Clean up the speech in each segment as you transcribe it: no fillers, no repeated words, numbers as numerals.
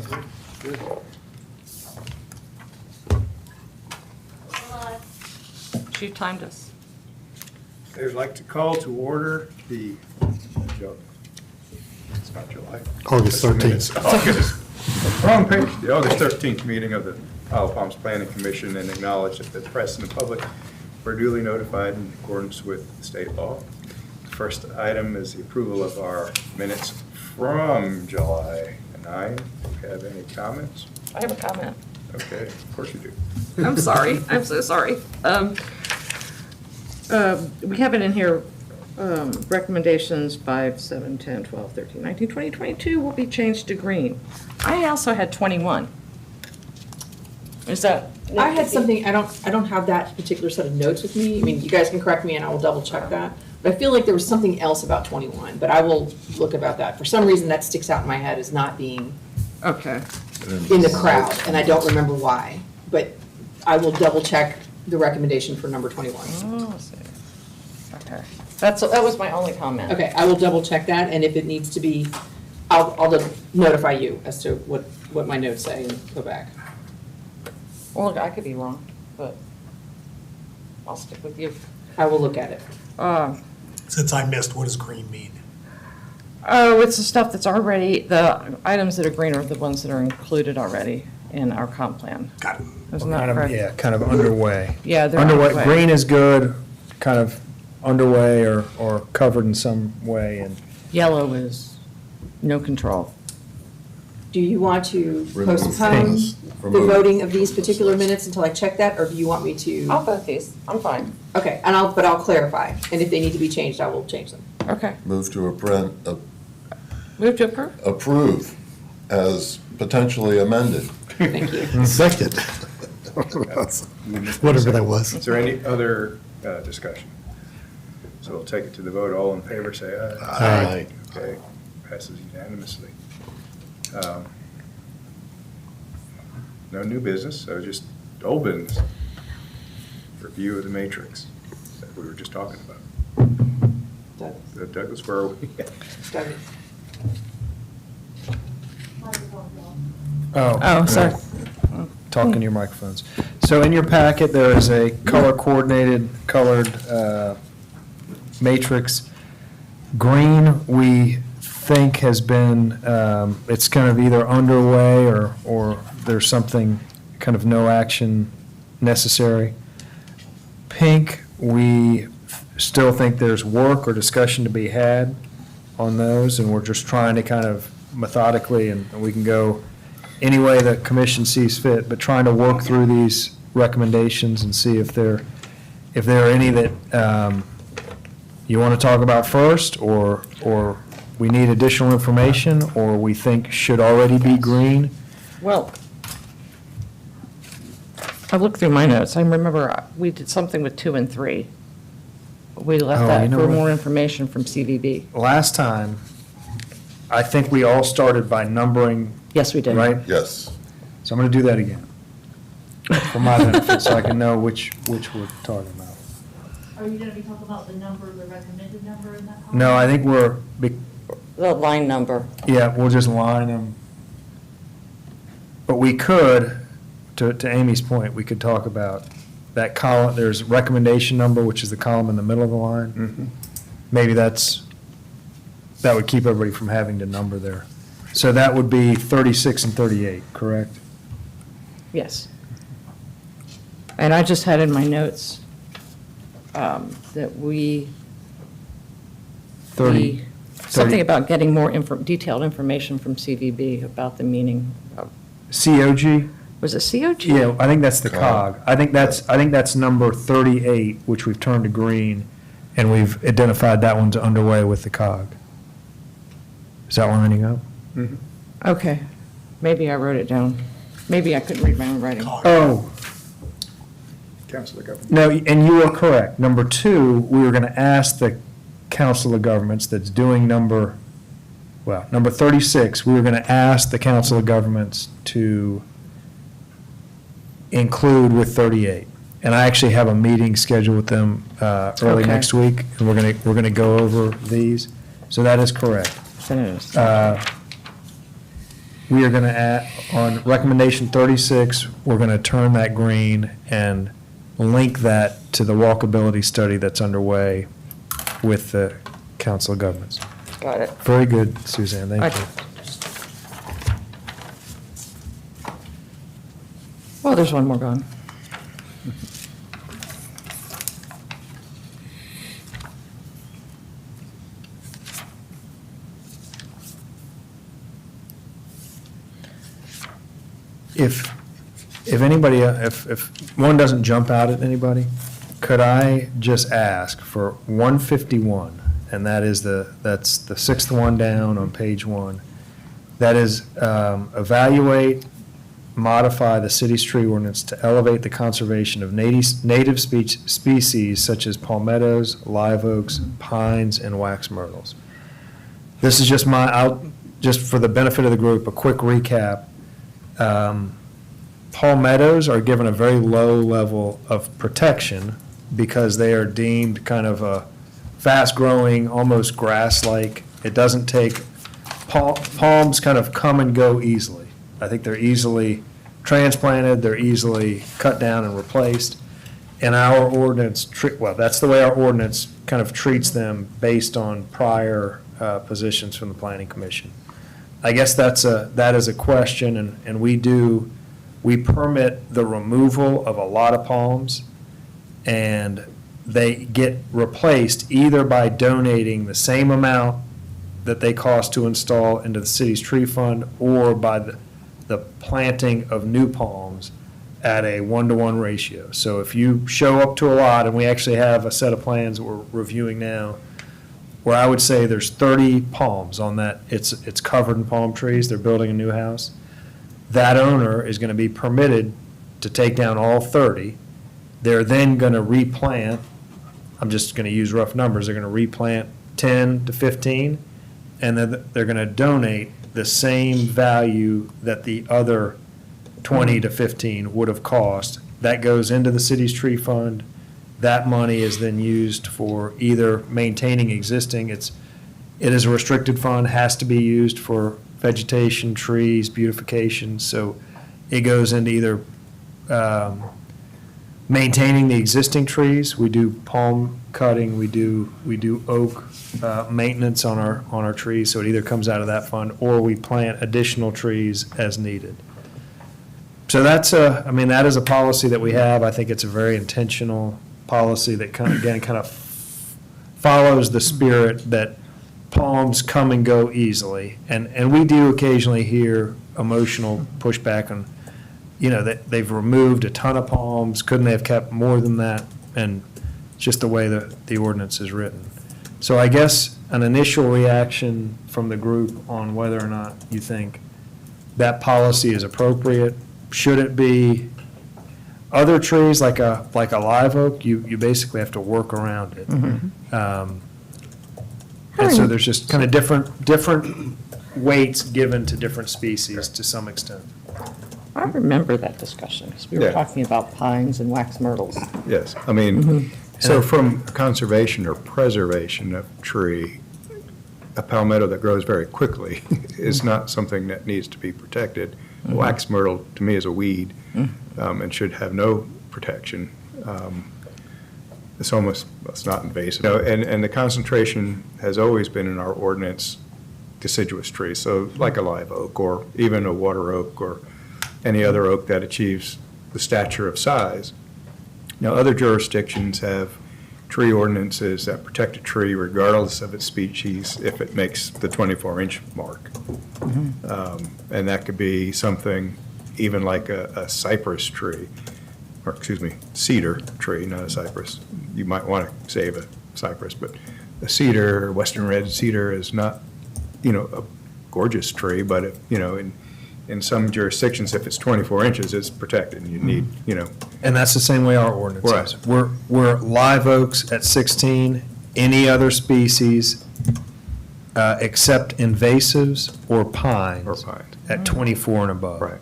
Good. She timed us. I'd like to call to order the, it's not July. August 13th. August, wrong page, the August 13th meeting of the Isle of Palms Planning Commission, and acknowledge that the press and the public were duly notified in accordance with state law. The first item is the approval of our minutes from July 9. Do you have any comments? I have a comment. Okay, of course you do. I'm sorry. I'm so sorry. We have it in here, recommendations 5, 7, 10, 12, 13, 19, 20, 22 will be changed to green. I also had 21. Is that? I had something, I don't have that particular set of notes with me. I mean, you guys can correct me and I will double check that. But I feel like there was something else about 21, but I will look about that. For some reason, that sticks out in my head as not being Okay. in the crowd, and I don't remember why. But I will double check the recommendation for number 21. Oh, let's see. Okay. That was my only comment. Okay, I will double check that, and if it needs to be, I'll notify you as to what my notes say and go back. Well, look, I could be wrong, but I'll stick with you. I will look at it. Since I missed, what does green mean? Oh, it's the stuff that's already, the items that are green are the ones that are included already in our comp plan. Got it. Isn't that Kind of, correct? yeah, kind of underway. Yeah, they're underway. Green is good, kind of underway or covered in some way, and Yellow is no control. Do you want to Remove postpone things. the Remove. voting of these particular minutes until I check that, or do you want me to? I'll vote these. I'm fine. Okay, but I'll clarify, and if they need to be changed, I will change them. Okay. Move to Move to approve? approve as potentially amended. Thank you. Second. Whatever that was. Is there any other discussion? So we'll take it to the vote. All in favor, say aye. Aye. Okay, passes unanimously. No new business, so just old business. Review of the matrix that we were just talking about. Douglas, where are we? Doug. Oh, sorry. talking to your microphones. So in your packet, there is a color-coordinated, colored matrix. Green, we think has been, it's kind of either underway or there's something, kind of no action necessary. Pink, we still think there's work or discussion to be had on those, and we're just trying to kind of methodically, and we can go any way the commission sees fit, but trying to work through these recommendations and see if there are any that you want to talk about first, or we need additional information, or we think should already be green. Well, I looked through my notes. I remember we did something with 2 and 3. We left Oh, that you know for what? more information from CVB. Last time, I think we all started by numbering, Yes, we did. right? Yes. So I'm going to do that again, for my benefit, so I can know which we're talking about. Are you gonna be talking about the number, the recommended number in that column? No, I think The line number. yeah, we'll just line them. But we could, to Amy's point, we could talk about that column, there's recommendation number, which is the column in the middle of the line. Mhm. Maybe that would keep everybody from having to number there. So that would be 36 and 38, correct? Yes. And I just had in my notes that we. 30. Something about getting more detailed information from CVB about the meaning of, COG? was it COG? Yeah, I think that's the COG. COG. I think that's number 38, which we've turned to green, and we've identified that one's underway with the COG. Is that lining up? Mhm. Okay, maybe I wrote it down. Maybe I couldn't read my own writing. Oh, Council of Government. no, and you are correct. Number 2, we were going to ask the Council of Governments that's doing number 36, we were going to ask the Council of Governments to include with 38. And I actually have a meeting scheduled with them early Okay. next week, and we're going to go over these. So that is correct. Then it is. we are going to add, on recommendation 36, we're going to turn that green and link that to the walkability study that's underway with the Council of Governments. Got it. Very good, Suzanne, thank you. Well, there's one more gone. If anybody, if one doesn't jump out at anybody, could I just ask for 151, and that's the sixth one down on page 1. That is, evaluate, modify the city's tree ordinance to elevate the conservation of native species such as palmettos, live oaks, pines, and wax myrtles. This is just just for the benefit of the group, a quick recap. Palmettos are given a very low level of protection because they are deemed kind of a fast-growing, almost grass-like. It doesn't take, palms kind of come and go easily. I think they're easily transplanted, they're easily cut down and replaced. And our ordinance, well, that's the way our ordinance kind of treats them based on prior positions from the Planning Commission. I guess that is a question, and we permit the removal of a lot of palms, and they get replaced either by donating the same amount that they cost to install into the city's tree fund, or by the planting of new palms at a 1-to-1 ratio. So if you show up to a lot, and we actually have a set of plans that we're reviewing now, where I would say there's 30 palms on that, it's covered in palm trees, they're building a new house, that owner is going to be permitted to take down all 30. They're then going to replant, I'm just going to use rough numbers, they're going to replant 10 to 15, and then they're going to donate the same value that the other 20 to 15 would have cost. That goes into the city's tree fund. That money is then used for either maintaining existing, it is a restricted fund, has to be used for vegetation, trees, beautification, so it goes into either maintaining the existing trees, we do palm cutting, we do oak maintenance on our trees, so it either comes out of that fund, or we plant additional trees as needed. So that is a policy that we have. I think it's a very intentional policy that kind of follows the spirit that palms come and go easily. And we do occasionally hear emotional pushback on, that they've removed a ton of palms, couldn't they have kept more than that? And just the way that the ordinance is written. So I guess an initial reaction from the group on whether or not you think that policy is appropriate. Should it be other trees like a live oak? You basically have to work around it. And so there's just kind of different weights given to different species to some extent. I remember that discussion, because we were Yeah. talking about pines and wax myrtles. Yes, I mean, so from conservation or preservation of tree, a palmetto that grows very quickly is not something that needs to be protected. Wax myrtle, to me, is a weed and should have no protection. It's not invasive. And the concentration has always been in our ordinance deciduous trees, so like a live oak or even a water oak or any other oak that achieves the stature of size. Now, other jurisdictions have tree ordinances that protect a tree regardless of its species if it makes the 24-inch mark. And that could be something even like a cypress tree, or cedar tree, not a cypress. You might want to save a cypress, but a cedar, western red cedar is not, a gorgeous tree, but in some jurisdictions, if it's 24 inches, it's protected, and you need, And that's the same way our ordinance is. We're live oaks at 16, any other species except invasives or pines at 24 and above. Right.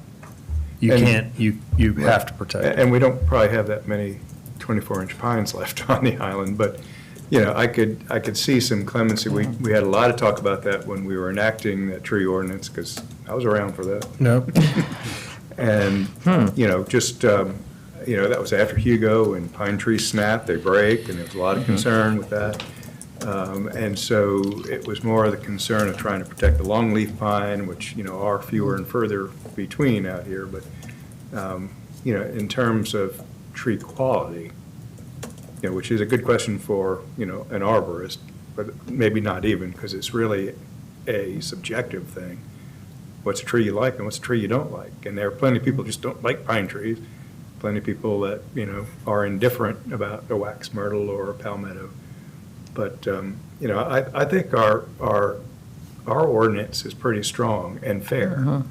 You And- can't, you have to protect it. And we don't probably have that many 24-inch pines left on the island, but you know, I could see some clemency. We had a lot of talk about that when we were enacting that tree ordinance, because I was around for that. Nope. And, you know, just, you know, that was after Hugo, and pine trees snap, they break, and there was a lot of concern with that. And so it was more of the concern of trying to protect the longleaf pine, which, you know, are fewer and further between out here. But, you know, in terms of tree quality, you know, which is a good question for, you know, an arborist, but maybe not even, because it's really a subjective thing. What's a tree you like and what's a tree you don't like? And there are plenty of people who just don't like pine trees, plenty of people that, you know, are indifferent about a wax myrtle or a palmetto. But, you know, I think our ordinance is pretty strong and fair.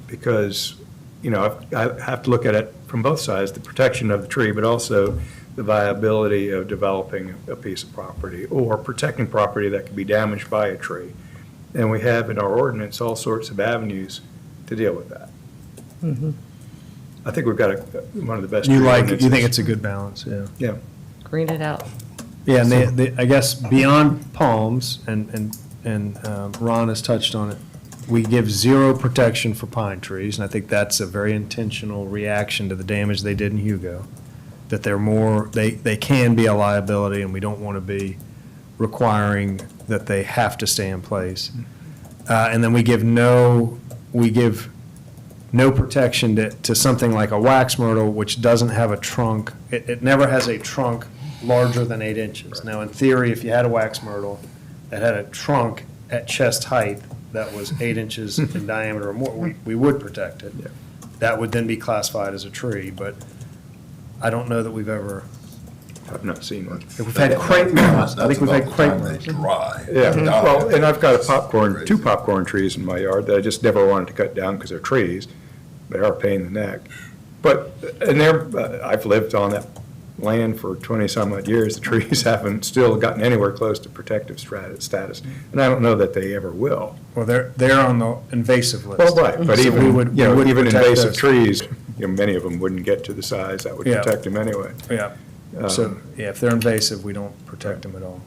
Because, you know, I have to look at it from both sides, the protection of the tree, but also the viability of developing a piece of property or protecting property that could be damaged by a tree. And we have in our ordinance all sorts of avenues to deal with that. I think we've got one of the best. You tree like, you ordinances. think it's a good balance, yeah. Yeah. Green it out. Yeah, and I guess beyond palms, and Ron has touched on it, we give zero protection for pine trees, and I think that's a very intentional reaction to the damage they did in Hugo. That they're more, they can be a liability, and we don't want to be requiring that they have to stay in place. And then we give no protection to something like a wax myrtle, which doesn't have a trunk. It never has a trunk larger than 8 inches. Now, in theory, if you had a wax myrtle that had a trunk at chest height that was 8 inches in diameter or more, we would protect it. Yeah. That would then be classified as a tree, but I don't know that we've ever, I've not seen one. we've had crepe myrtles. I think we've had crepe That's myrtles. about the time they Yeah, dry. well, and I've got That's two crazy. popcorn trees in my yard that I just never wanted to cut down because they're trees. They are a pain in the neck. But, and I've lived on that land for 20-some odd years. The trees haven't still gotten anywhere close to protective status. And I don't know that they ever will. Well, they're on the invasive list. Well, right, but So even, we would- you know, we would even protect invasive those. trees, you know, many of them wouldn't get to the size that would Yeah. protect them anyway. Yeah, so, yeah, if they're invasive, we don't protect them at all.